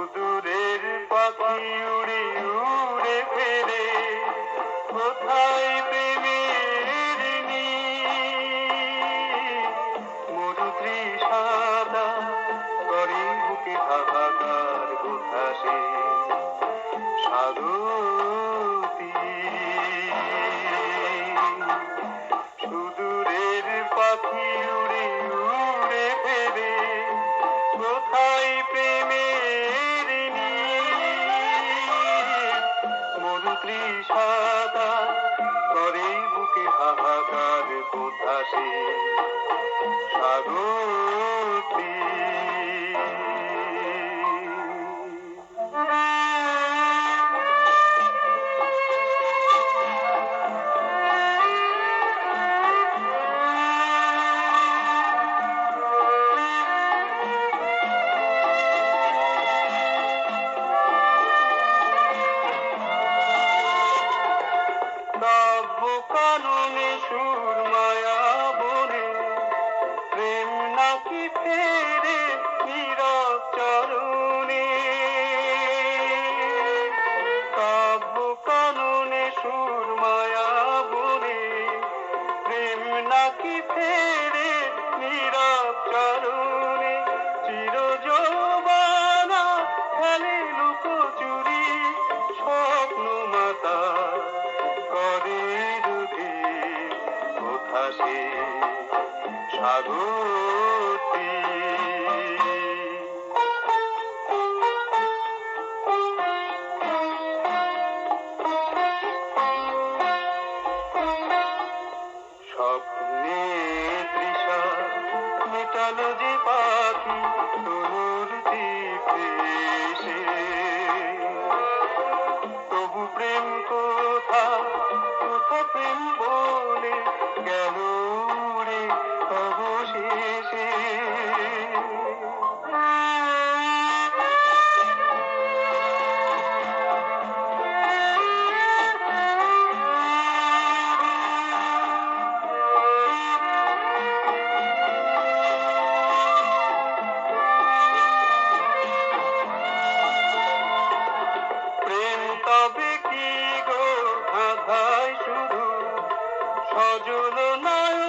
সুদূরের পাখি উড়ে উড়ে ফেরে, কোথায় প্রেমের মরুতৃষাদা করে বুকে হাহাকার উঠাসে স্বাগতি। সুদূরের পাখি উড়ে উড়ে ফেরে, কোথায় প্রেমের মরুতৃষাদা করে বুকে হাহাকার কোথাসে স্বাগতি। কাব্য কাননে সুরমায়া বনে, প্রেম নাকি ফেরে নীরব চরণে। কাব্য কাননে সুরমায়া বনে, প্রেম নাকি ফেরে নীরব চরণে। চির যৌবনা খেলে লুকোচুরি, স্বপ্ন মাতা করে রুধে কোথাসে স্বাগতি। স্বপ্নে তৃষা মেটালো যে পাখি তনুর দ্বীপে এসে, তবু প্রেম কোথা কোথা প্রেম বলে গেল উড়ে অবশেষে। প্রেম তবে কি গো ধাঁধায় শুধু সজল নয়